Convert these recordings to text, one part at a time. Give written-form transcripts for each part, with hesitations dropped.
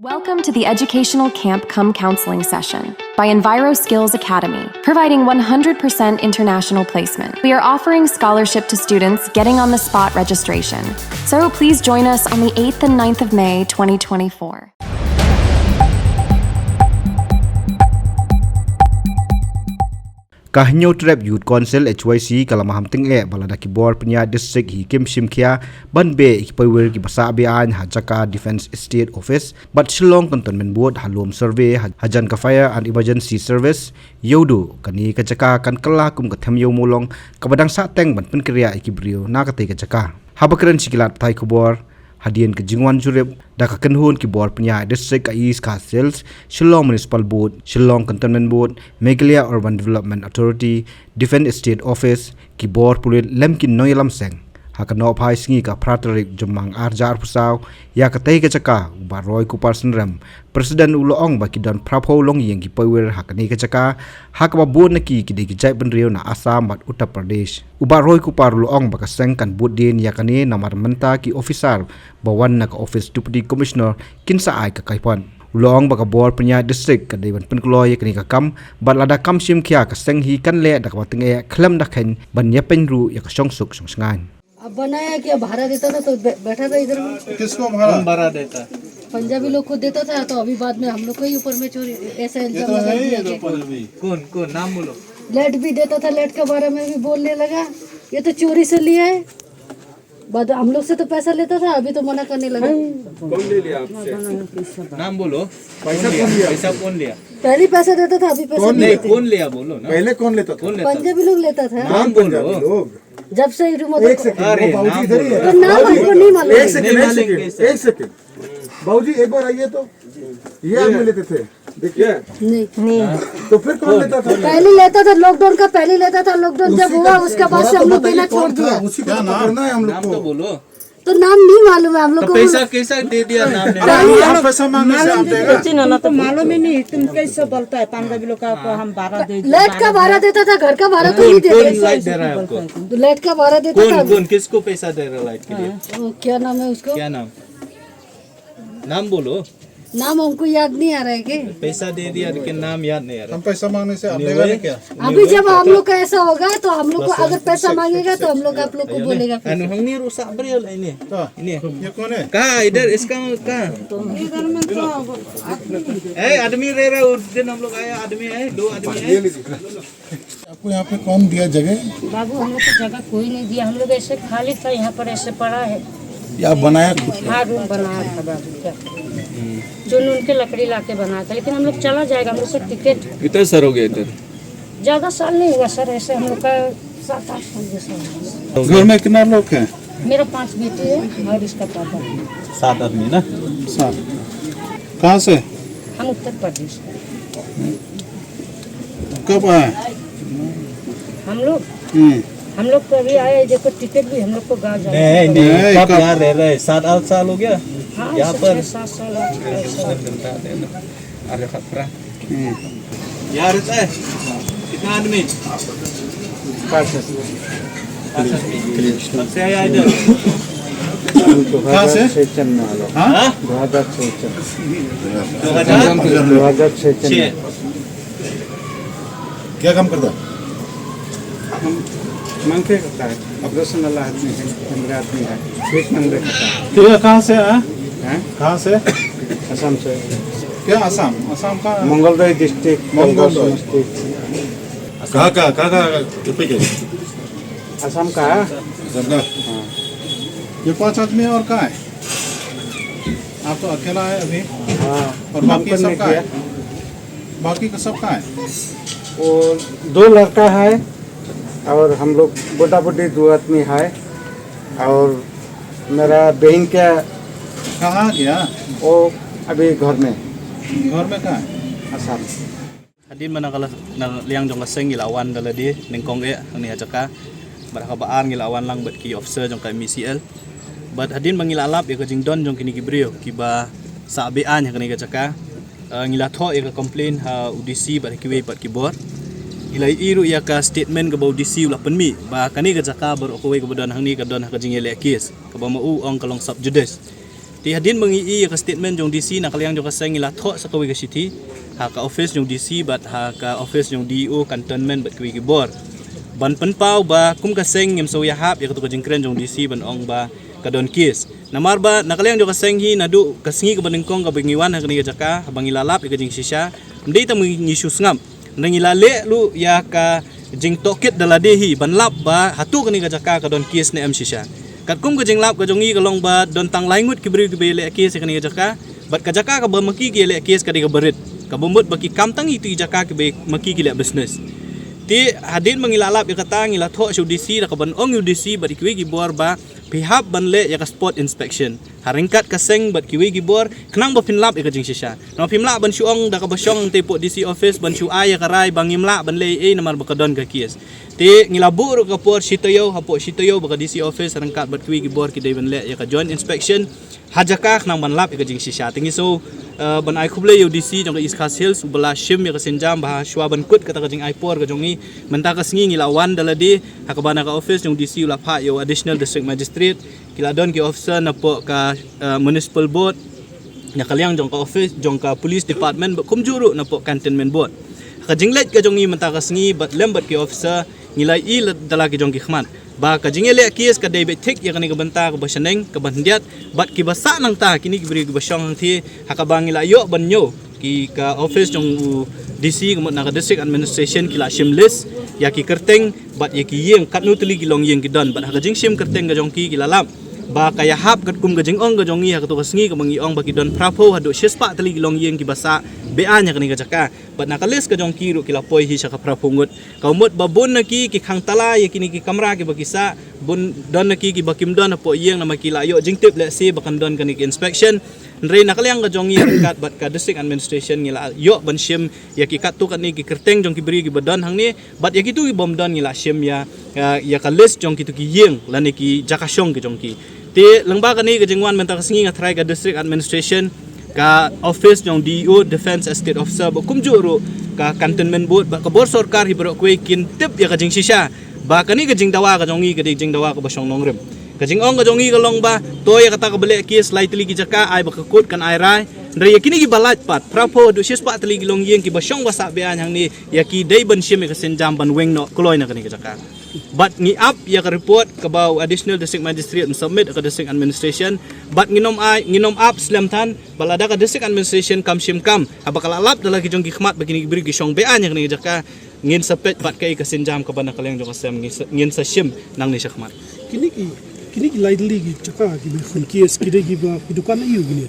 Welcome to the Educational Camp Come Counseling Session by Enviro Skills Academy, providing 100% international placement. We are offering scholarship to students getting on the spot registration. So please join us on the 8th and 9th of May 2024. Kahnyo Trap Youth Council HYC kalamaham ting balada kibor penya district hi kim simkhia banbe ikpaiwer ki basa abian hajaka Defense Estate Office but Shillong Cantonment Board halom survey hajan ka fire and emergency service yodu kani kajaka kan kala kum kathem yo mulong kabadang sa teng ban penkria ikibrio na kate kajaka habakren sikilat thai kubor hadian ke jingwan jurep da ka kenhun ki bor penya district ka East Castles Shillong Municipal Board Shillong Cantonment Board Meghalaya Urban Development Authority Defense Estate Office ki bor pulit lemkin noyalam seng hakano phai singi ka praterik jumang arjar pusaw ya ka tei ka chaka baroi ku parsenram President Uloong ba ki don prapo long yeng ki power hakani ka chaka hakaba bon na ki de ki jai benrio na Assam bat Uttar Pradesh ubaroi ku par Uloong ba ka seng kan bud din ya kani namar menta ki officer bawan na ka office deputy commissioner kinsa ai ka kaipon Uloong ba ka bor penya district ka dewan penkloy kani ka kam bat lada kam sim kya ka seng hi kan le da ka ting e khlam da khen ban ya penru ya ka song suk song sangan अब बनाया क्या भाड़ा देता था तो बैठा था इधर में किसको भाड़ा देता? पंजाबी लोग को देता था तो अभी बाद में हम लोग को ही ऊपर में चोरी ऐसा इल्जाम लगा दिया कौन कौन नाम बोलो? लेट भी देता था, लेट के बारे में भी बोलने लगा ये तो चोरी से लिया है बाद हम लोग से तो पैसा लेता था अभी तो मना करने लगा। कौन ले लिया आपसे? नाम बोलो। पैसा कौन लिया? पहले पैसा देता था अभी पैसा नहीं कौन लिया बोलो ना। पहले कौन लेता था? पंजाबी लोग लेता था। नाम बोलो। जब से एक सेकंड नाम हमको नहीं मालूम। एक सेकंड बाबूजी एक बार आइए तो ये आदमी लेते थे देखिए नहीं तो फिर कौन लेता था? पहले लेता था लॉकडाउन का पहले लेता था लॉकडाउन जब हुआ उसके बाद से हम लोग देना छोड़ दिया। उसी को पकड़ना है हम लोग नाम तो को। बोलो। तो नाम नहीं मालूम है हम लोग को। पैसा कैसा दे दिया नाम ने? आप पैसा मांगने से आप देगा ना तो मालूम ही नहीं तुम कैसे बोलता है पंजाबी लोग को हम भाड़ा दे लेट का भाड़ा देता था घर का भाड़ा तो नहीं कौन देता लाइट दे रहा है आपको? तो लेट का भाड़ा देता था। कौन कौन किसको पैसा दे रहा है लाइट के लिए? वो क्या नाम है उसको? क्या नाम? नाम बोलो। नाम हमको याद नहीं आ रहा है कि पैसा दे दिया लेकिन नाम याद नहीं आ रहा। हम पैसा मांगने से आप देगा नहीं क्या? अभी जब हम लोग का ऐसा होगा तो हम लोग को अगर पैसा मांगेगा तो हम लोग आप लोग को बोलेगा फिर। anu hang ni rusak berial ini. Ini. ये कौन है? Kah, इधर इसका कहाँ? आदमी रह रहा उस दिन हम लोग आया आदमी है 2 आदमी है। आपको यहाँ पे कौन दिया जगह? बाबू हम लोग को जगह कोई नहीं दिया हम लोग ऐसे खाली था यहाँ पर ऐसे पड़ा है। या बनाया खुद? हाँ रूम बनाया था बाबू क्या जो उनके लकड़ी लाके बनाया था लेकिन हम लोग चला जाएगा हम लोग से टिकट कितना सर हो गया इधर? ज्यादा साल नहीं हुआ सर ऐसे हम लोग का 7-8 साल जैसा हुआ। घर में कितना लोग हैं? मेरा 5 बेटे है और इसका पापा है। 7 आदमी ना? 7। कहाँ से? हम उत्तर प्रदेश कब आए? हम लोग को अभी आए देखो टिकट भी हम लोग को गाँव जाना नहीं नहीं कब यहाँ रह रहे 7-8 साल हो गया हाँ यहाँ पर 7 साल 8 साल अरे खतरा यहाँ रहता है कितना आदमी? 5 आदमी कब से आया इधर? कहाँ से? हाँ? 2006 क्या काम करता? मंगे करता है ऑपरेशन वाला आदमी है पंद्रह आदमी है पेट मंगे करता है। तो कहाँ से आया? हैं? कहाँ से? असम से क्या असम? असम का मंगलदोई डिस्ट्रिक्ट मंगलदोई। कहाँ असम का है। ये 5 आदमी और कहाँ है? आप तो अकेला है अभी हाँ और बाकी सब कहाँ है? बाकी का सब कहाँ है? वो 2 लड़का है और हम लोग बुढ़ा बुढ़ी 2 आदमी है और मेरा बहन क्या कहाँ गया? वो अभी घर में कहाँ है? Assam. Hadin mana kalau liang jong kaseng gilawan dala di nengkong ni hajaka baraka baan gilawan lang bat ki officer jong ka MCL bat hadin mangilalap ya ka jingdon jong kini gibrio kiba sa abean ya kani hajaka ngilatho ya ka complain ha UDC bat ki we bat ki bor ilai iru ya ka statement ka UDC ulah penmi ba kani hajaka bar ko we ka badan hang ni ka don ha ka jingele kes ka ba mau ong kalong sub judes Ti hadin mengi ka statement jong DC na kaliang jong kaseng ila tho sa kawi ka city ha ka office jong DC bat ha ka office jong DO cantonment bat kawi ki bor. Ban penpau ba kum kaseng ngem so ya hap ya ka jingkren jong DC ban ong ba ka don kis. Namar ba na kaliang jong kaseng hi nadu kasingi ka banengkong ka bangiwan ha kani ka jaka habang ilalap ka jing sisya. Ndai ta mengi sus ngam. Nang ilale lu ya ka jing tokit daladehi ban lap ba hatu kani ka jaka ka don kis ne am sisya. Kat kum ka jing lap ka jongi ka long ba don tang laingut ki bri ki bele kis kani ka jaka bat ka jaka ka ba maki ki le kis ka di ka berit ka bomut baki kamtang itu jaka ki be maki ki le business. Ti hadin mengilalap ya kata ngila tho su DC da ka ban ong UDC bat ki gi bor ba pihap ban le ya ka spot inspection haringkat ka seng bat ki gi bor knang ba pinlap ya ka jing sisya no pinlap ban su ong da ka basyong te po DC office ban su aya ka rai bangimla ban le namar ba ka don ka kis. Ti ngilabur ka por sitoyo hapo sitoyo baka DC office rangkat bat kui gibor ki day ban le ya ka joint inspection hajaka nang ban lap ya ka jing sisya tingi so ban ai khuble yo DC jong East Coast Hills ubala shim ya ka senjam bah shwa ban kut kata ka jing ai por ka jongi menta ka singi ngilawan daladi hakabana ka office jong DC ula pha yo additional district magistrate kila don ki officer na po ka municipal board ya kaliang jong ka office jong ka police department kum juru na po cantonment board ka jinglet ka jongi menta ka singi bat lembat ki officer ngilai dalaki jong ki khman ba ka jingele kis ka debit tik ya kani ka banta ka basaneng ka bandiat bat ki basa nang ta kini ki bri ka basyong thi hakabang ngila yo banyo ki ka office jong DC ka na ka district administration kila shimless ya ki kerteng bat ya ki yeng katnu tuli ki long yeng ki don bat ka jing shim kerteng ka jong ki lalam ba kaya hap kat kum gajing ong gajong iya katu kasngi ka mangi ong baki don prapo hadu shispa tali gilong yeng ki basa beanya kani ka jaka bat nakalis ka jong kiru kila poi hi saka prapungut kaumut babon na ki khang tala ya kini ki kamra ki bakisa bun don na ki bakim don na po yeng na makila yo jingtip le si bakan don kani ki inspection nre nakaliang ka jong iya kat bat ka district administration ngila yo ban shim ya ki katu kani ki kerteng jong ki beri ki badon hang ni bat ya kitu ki bom don ngila shim ya ka list jong kitu ki yeng lani ki jakasyong ki jong ki ti langba kani ka jingwan menta kasingi nga try ka district administration ka office jong DO defense estate officer ba kumjuro ka cantonment board ba ka bor sarkar hibro kwe kin tip ya ka jing sisya ba kani ka jing dawa ka jongi ka jing dawa ka basyong nongrem ka jing ong ka jongi ka long ba toy ka ta ka bele ki slightly ki jaka ay ba ka kut kan ay rai ndre ya kini ki balat pat prapo do sis pa tali gilong yeng ki basyong wasa bean hang ni ya ki day ban shim ka senjam ban weng no kloy na kani ka jaka but ngi up ya ka report ka baw additional district magistrate and submit ka district administration but nginom up slam tan balada ka district administration kam shim kam abakala lap dala ki jong gikhmat bagini bri gi shong bean ya kani jaka ngin sapet pat kay ka senjam ka ban kalang jong kasem ngin sa shim nang ni shakmat kini ki lightly gi jaka ki khun kies ki de gi ba dukan ayu gini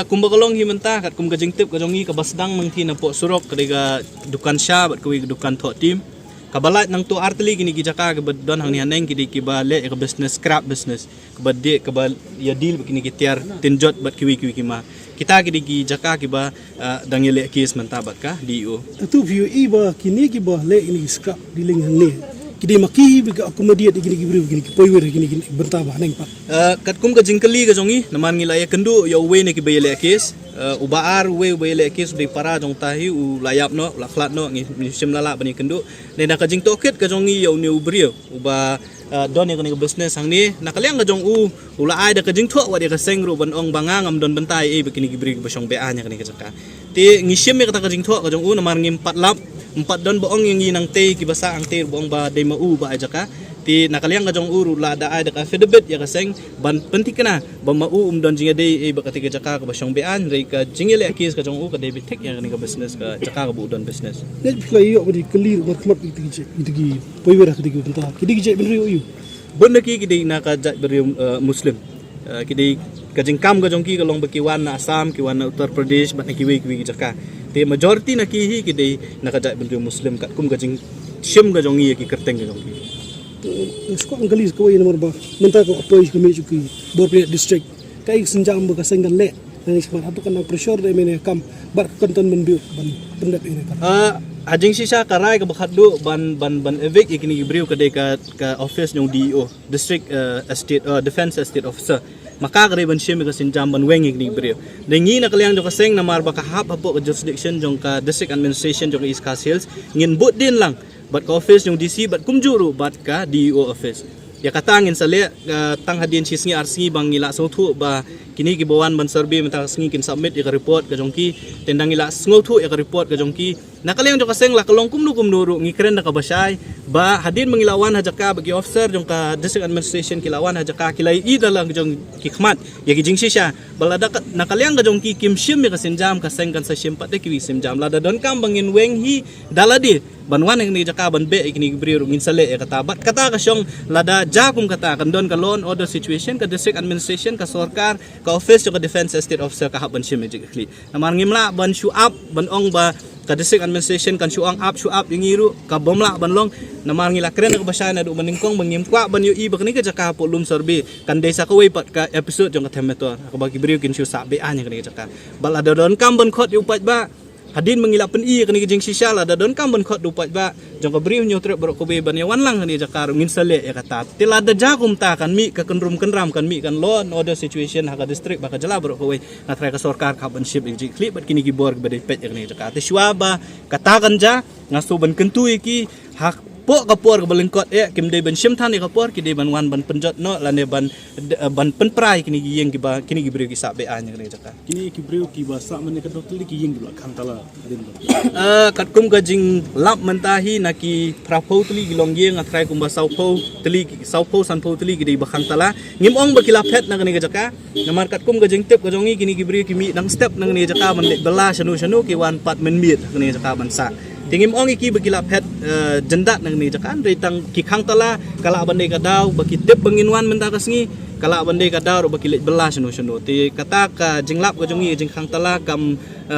kumbakalong himenta kat kum gajing tip kajongi ka basdang mangthi na po surok kadega dukan sya bat kawi dukan tho team kabalat nang to artli gini ki jaka ka badon hang ni haneng ki ki bale ka business scrap business ka badde ka bal ya deal kini ki tiar tinjot bat kiwi ki ma kita ki jaka ki ba dangile kis mentabat ka DO tu view i ba kini ki ba le ini scrap dealing hang ni kidi maki biga accommodate gini gini poiwer gini benta ba neng pa kat kum ka jingkali ka jongi naman ngila ya kendu ya we ne ki bayele kes ubaar we bayele kes di para jong tahi u layap no laklat no ngi sim lala bani kendu ne na ka jing toket ka jongi ya ne ubrio uba don ya kani business hang ni nakaliang ka jong ula ai da ka jing tho wa de ka sengru ban ong banga ngam don bentai e bikini gibri ba syong ba nya kani ka jaka ti ngi sim ka jing tho ka jong naman ngim patlap empat don boong yang nang te ki basa ang te boong ba de mau ba aja ka ti nakaliang ka jong uru la da ai da ka fedebet ya ka seng ban penting kana ba mau don jinga de e ba katika jaka ka basyong bean re ka jingele akis ka jong u ka de bitek yang ka business ka jaka ka bu don business ne play yo di clear mat mat itigi poiwer ka digi benta kidi je ben rio yu bon ki de na ka jat beri muslim ki de ka jingkam ka jong ki ka long bakiwan na Assam ki wan na Uttar Pradesh bat na kiwi jaka te majority na kihi ki dei nakajak bendu muslim kat kum gajing shim ga jongi ki kerteng ga jongi sko angalis ko ina marba menta ko apoi ko me chuki borpre district kai senjam ba kasengan le nang isman atu kan pressure de mene kam bar konton men biu ban pendap ini ajing sisa karai ka bakhadu ban evict ikini gibriu ka de ka office nyong DO district estate defense estate officer maka kare ban shim ka sinjam ban weng ikni brio dengi na kaliang jo kaseng na marba ka hap hapo ka jurisdiction jong ka district administration jong East Coast Hills ngin bot din lang bat ka office jong DC bat kumjuru bat ka DO office ya kata angin sale tang hadian cisngi arsi bang ngila sotu ba kini ki bawan ban survey mentang sengi kin submit ya report ka jongki tendang ngila ngotu ya report ka jongki nakaliang jong kaseng la kalong kumnu ru ngikren na ka basay ba hadin mengilawan hajaka bagi officer jong ka district administration kilawan hajaka kilai i dalang jong kikmat ya ki jingsi sya balada nakaliang ka jongki kim shim ya kasinjam kaseng kan sa shim pat de ki simjam lada don kam bangin weng hi daladi banwan yang ni jaka ban be ikini bri ru ngin sale ya kata bat kata ka syong lada jakum kata kan don ka law and order situation ka district administration ka sorkar ka office ka defense estate officer ka haban shim ejikli namar ngimla ban show up ban ong ba ka district administration kan show up yung iru ka bomla ban long namar ngila kren ka basya na du maningkong bangim kwa ban yu i bakni ka jaka po lum sorbi kan desa ka way pat ka episode jong ka temetor ka bagi bri kin show sabe anya ka jaka balada don kam ban khot yu pat ba hadin mengilap pen i kani jing sisya la da don kam ban khot dupat ba jong ka brief nyotre bro ko be ban ya wan lang ni jakar ngin sale ya kata tila da jakum ta kan mi ka kenrum kenram kan mi kan law and order situation ha ka district ba ka jala bro ko we na tra ka sorkar ka ban ship ji clip bat kini gibor ba de pet ni jakar te shwa ba kata kan ja ngaso ban kentu iki hak po kapor ka balengkot kim de ban shim than kapor ki de ban wan ban penjot no la ne ban penprai kini giyeng ki ba kini gibri ki sabe anya ni jakar Kini kibreu ki basa mane ka dokter ki yeng dulu khang tala din do. Katkum gajing lap mentahi naki prapau tuli gilong yeng atrai kumba saupau sanpau tuli gidi bakhang tala ngim ong bakila pet na kani gajaka namar katkum gajing tip gajongi kini gibri kimi nang step nang ni jaka man bela shanu ki wan pat men miet kani jaka ban sa tingim ong iki bakila pet jendat nang ni jaka retang ki khang tala kala bande ka daw baki tip banginwan menta kasngi kala bande ka daw baki bela shanu ti kata ka jinglap gajongi jing khang tala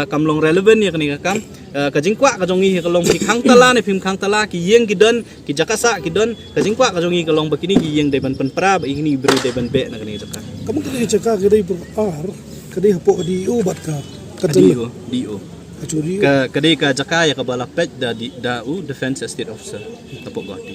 kam long relevant ya kani kam ka jingkwa ka jongi ka long ki khang tala ne phim khang tala ki yeng ki don ki jakasa ki don ka jingkwa ka jongi ka long bakini ki yeng de ban pra ba ini bro de ban be na kani jaka Kamu kena cakap kedai per kedai hapok di ubat ka. dio Kacuri. ka kadai ka jaka ya ka bala pet da defense estate officer tapok gati